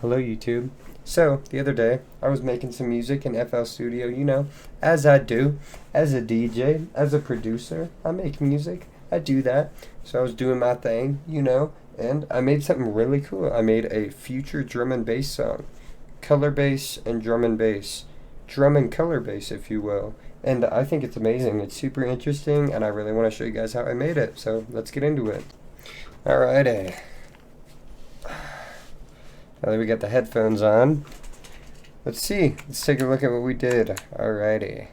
Hello YouTube. So, the other day, I was making some music in FL Studio, you know, as I do, as a DJ, as a producer. I make music, I do that. So I was doing my thing, you know, and I made something really cool. I made a future drum and bass song. Color bass and drum and bass. Drum and color bass, if you will. And I think it's amazing. It's super interesting, and I really want to show you guys how I made it. So, let's get into it. Alrighty. Now that we got the headphones on, let's see. Let's take a look at what we did. Alrighty.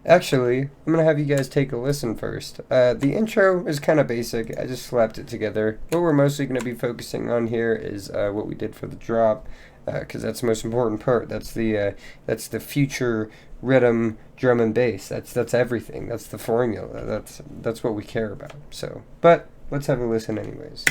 Actually, I'm going to have you guys take a listen first. The intro is kind of basic. I just slapped it together. What we're mostly going to be focusing on here is what we did for the drop, because that's the most important part. That's the future rhythm, drum and bass. That's everything. That's the formula. That's what we care about. So, but let's have a listen anyways.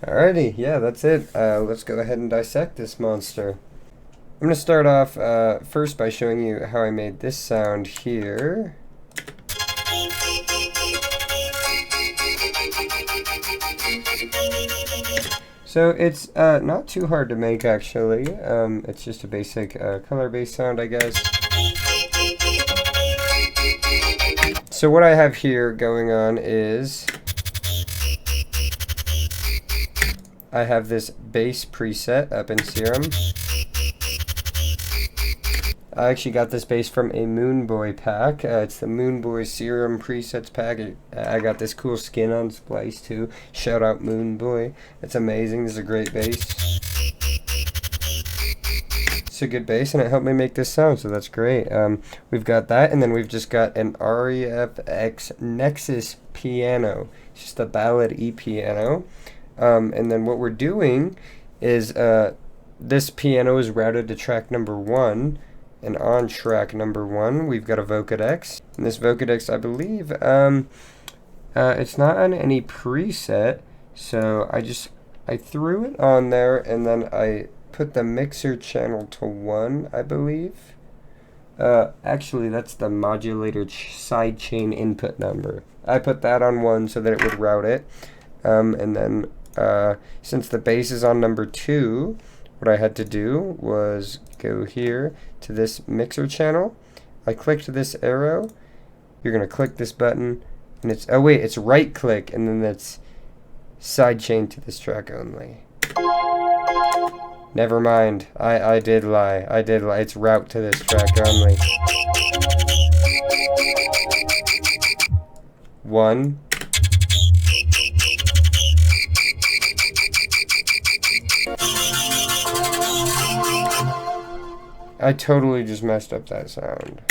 Alrighty, yeah, that's it. Let's go ahead and dissect this monster. I'm going to start off first by showing you how I made this sound here. So it's not too hard to make actually. It's just a basic color bass sound, I guess. So what I have here going on is I have this bass preset up in Serum. I actually got this bass from a Moonboy pack. It's the Moonboy Serum presets pack. I got this cool skin on Splice too. Shout out Moonboy. It's amazing. This is a great bass. It's a good bass and it helped me make this sound, so that's great. We've got that, and then we've just got an REFX Nexus piano. It's just a ballad E-piano. And then what we're doing is this piano is routed to track number 1, and on track number 1 we've got a Vocodex. And this Vocodex, I believe, it's not on any preset, so I threw it on there, and then I put the mixer channel to 1, I believe. Actually, that's the modulator sidechain input number. I put that on 1 so that it would route it. And then since the bass is on number 2, what I had to do was go here to this mixer channel. I clicked this arrow. You're going to click this button, and it's right click, and then that's sidechain to this track only. Never mind. I did lie. It's route to this track only. 1. I totally just messed up that sound.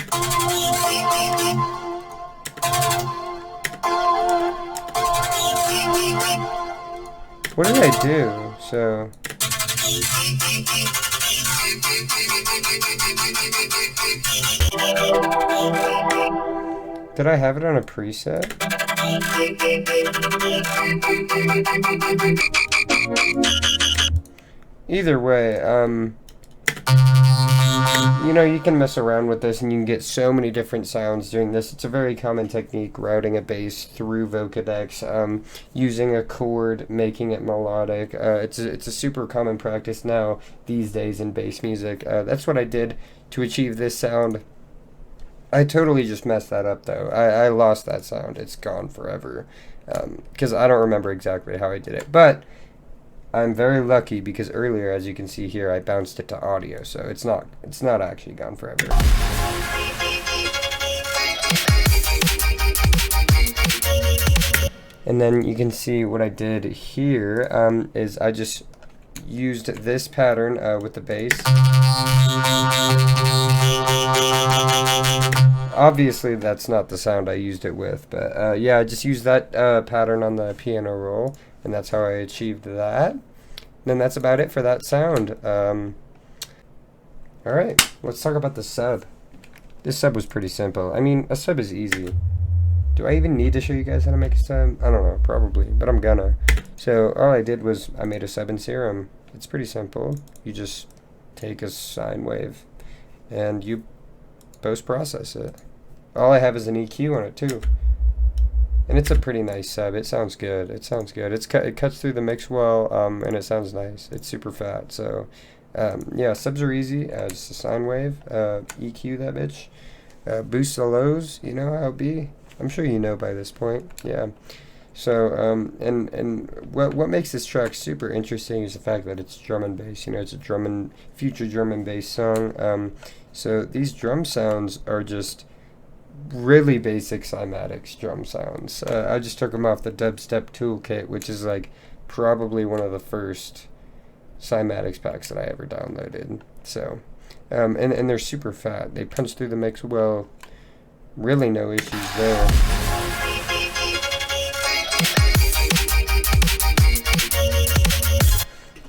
What did I do? So did I have it on a preset? Either way, you know, you can mess around with this and you can get so many different sounds doing this. It's a very common technique, routing a bass through Vocodex, using a chord, making it melodic. It's a super common practice now these days in bass music. That's what I did to achieve this sound. I totally just messed that up though. I lost that sound. It's gone forever. Because I don't remember exactly how I did it. But I'm very lucky because earlier, as you can see here, I bounced it to audio, so it's not actually gone forever. And then you can see what I did here is I just used this pattern with the bass. Obviously that's not the sound I used it with, but yeah, I just used that pattern on the piano roll, and that's how I achieved that. And then that's about it for that sound. Alright, let's talk about the sub. This sub was pretty simple. I mean, a sub is easy. Do I even need to show you guys how to make a sub? I don't know, probably, but I'm gonna. So all I did was I made a sub in Serum. It's pretty simple. You just take a sine wave and you post-process it. All I have is an EQ on it too. And it's a pretty nice sub. It sounds good. It sounds good. It cuts through the mix well, and it sounds nice. It's super fat. So, yeah, subs are easy. Just a sine wave, EQ that bitch, boost the lows. You know how it be. I'm sure you know by this point. Yeah. So, and what makes this track super interesting is the fact that it's drum and bass. You know, it's a future drum and bass song. So these drum sounds are just really basic cymatics drum sounds. I just took them off the Dubstep Toolkit, which is like probably one of the first cymatics packs that I ever downloaded. So, and they're super fat. They punch through the mix well. Really no issues there.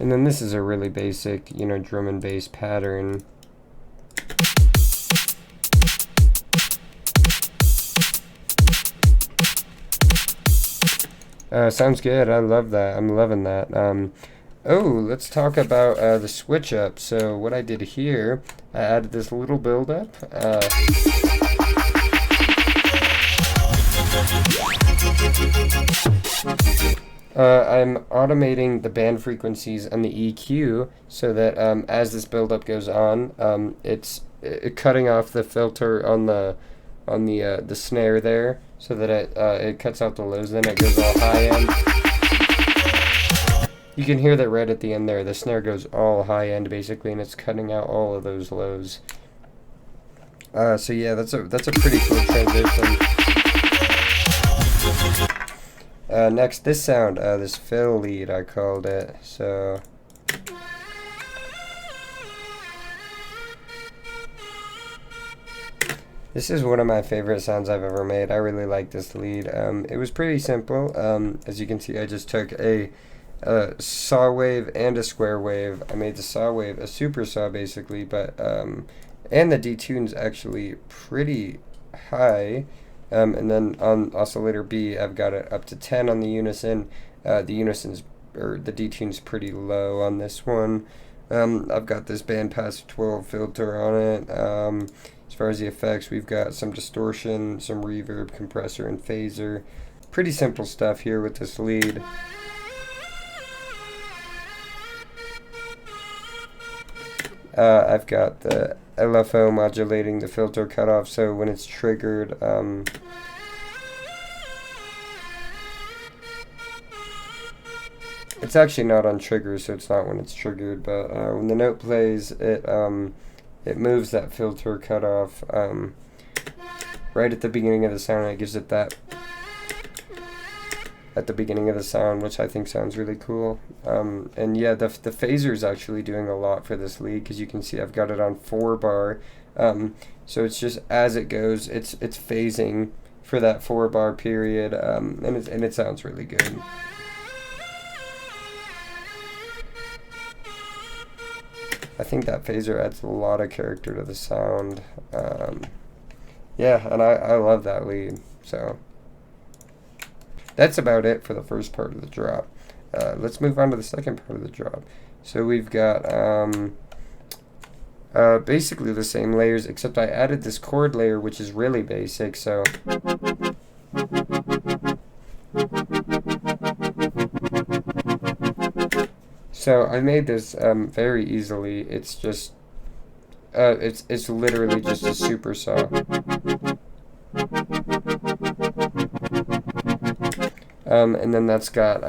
And then this is a really basic, you know, drum and bass pattern. Sounds good. I love that. I'm loving that. Oh, let's talk about the switch up. So what I did here, I added this little build up. I'm automating the band frequencies and the EQ so that as this build-up goes on, it's cutting off the filter on the snare there, so that it cuts out the lows. Then it goes all high end. You can hear that right at the end there. The snare goes all high end basically, and it's cutting out all of those lows. So yeah, that's a pretty cool transition. Next, this sound, this fill lead, I called it. So this is one of my favorite sounds I've ever made. I really like this lead. It was pretty simple. As you can see, I just took a saw wave and a square wave. I made the saw wave a super saw basically, but and the detune's actually pretty high. And then on oscillator B, I've got it up to 10 on the unison. The detune's pretty low on this one. I've got this bandpass 12 filter on it. As far as the effects, we've got some distortion, some reverb, compressor, and phaser. Pretty simple stuff here with this lead. I've got the LFO modulating the filter cutoff, so when it's triggered, it's actually not on trigger, so it's not when it's triggered, but when the note plays, it moves that filter cutoff right at the beginning of the sound. It gives it that at the beginning of the sound, which I think sounds really cool. And yeah, the phaser is actually doing a lot for this lead, because you can see I've got it on 4 bar. So it's just as it goes, it's phasing for that 4 bar period, and it sounds really good. I think that phaser adds a lot of character to the sound. Yeah, and I love that lead. So that's about it for the first part of the drop. Let's move on to the second part of the drop. So we've got basically the same layers, except I added this chord layer, which is really basic. So I made this very easily. It's just it's literally just a super saw. And then that's got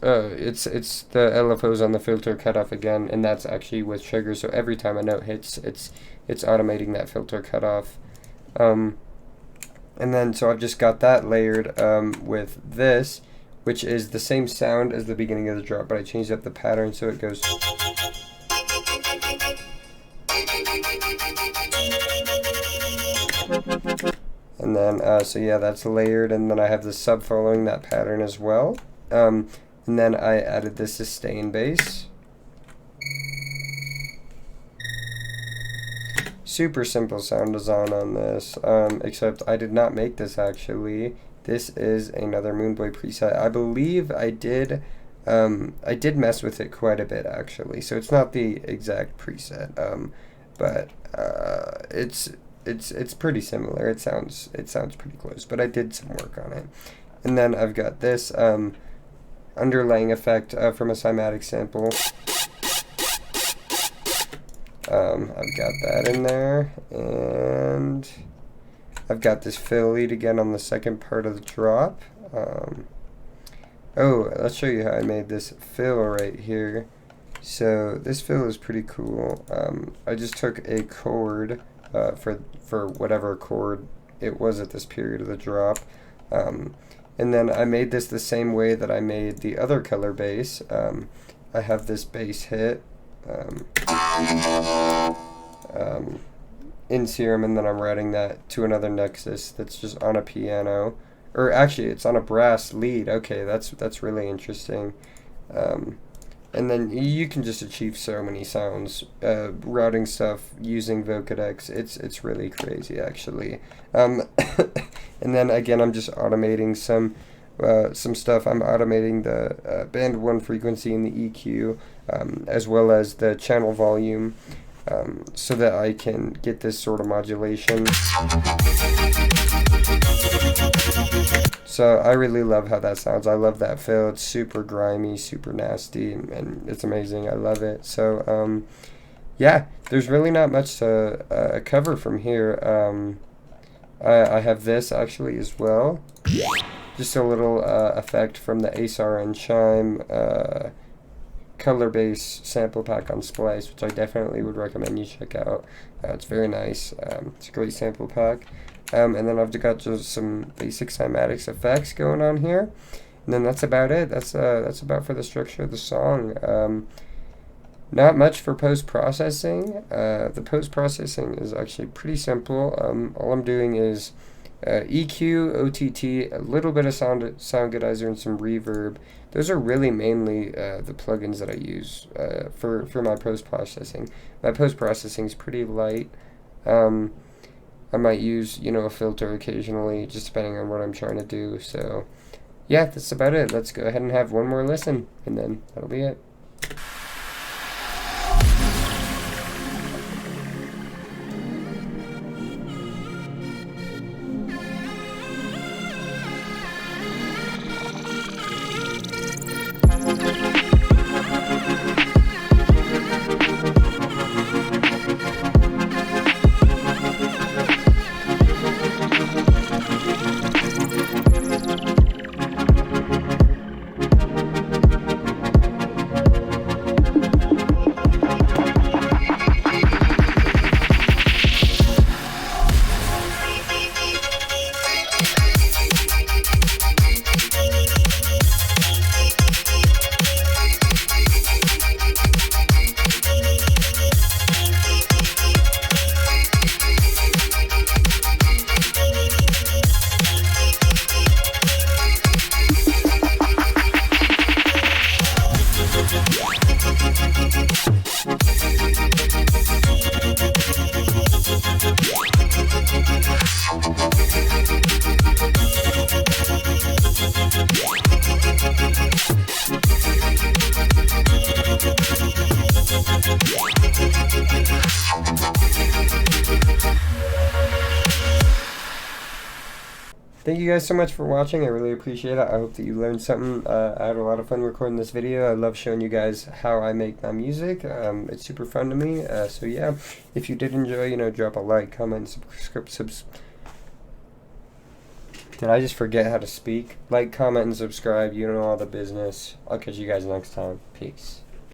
it's the LFOs on the filter cutoff again, and that's actually with sugar. So every time a note hits, it's automating that filter cutoff. And then so I've just got that layered with this, which is the same sound as the beginning of the drop, but I changed up the pattern so it goes. And then, so yeah, that's layered, and then I have the sub following that pattern as well. And then I added the sustain bass. Super simple sound design on this, except I did not make this actually. This is another Moonboy preset. I believe I did mess with it quite a bit actually. So it's not the exact preset, but it's pretty similar. It sounds pretty close, but I did some work on it. And then I've got this underlaying effect from a cymatic sample. I've got that in there, and I've got this fill lead again on the second part of the drop. Oh, let's show you how I made this fill right here. So this fill is pretty cool. I just took a chord for whatever chord it was at this period of the drop, and then I made this the same way that I made the other color bass. I have this bass hit in Serum, and then I'm writing that to another nexus that's just on a piano, or actually it's on a brass lead. Okay, that's really interesting. And then you can just achieve so many sounds routing stuff using Vocodex. It's really crazy actually. And then again, I'm just automating some stuff. I'm automating the band 1 frequency and the EQ, as well as the channel volume, so that I can get this sort of modulation. So I really love how that sounds. I love that fill. It's super grimy, super nasty, and it's amazing. I love it. So yeah, there's really not much to cover from here. I have this actually as well. Just a little effect from the ASRN Chime color bass sample pack on Splice, which I definitely would recommend you check out. It's very nice. It's a great sample pack. And then I've got just some basic cymatics effects going on here, and then that's about it. That's about for the structure of the song. Not much for post-processing. The post-processing is actually pretty simple. All I'm doing is EQ, OTT, a little bit of sound goodizer, and some reverb. Those are really mainly the plugins that I use for my post-processing. My post-processing is pretty light. I might use, a filter occasionally, just depending on what I'm trying to do. So, yeah, that's about it. Let's go ahead and have one more listen, and then that'll be it. thank you guys so much for watching. I really appreciate it. I hope that you learned something. I had a lot of fun recording this video. I love showing you guys how I make my music. It's super fun to me. So yeah, if you did enjoy, drop a like, comment, Did I just forget how to speak? Like, comment, and subscribe. You know all the business. I'll catch you guys next time. Peace.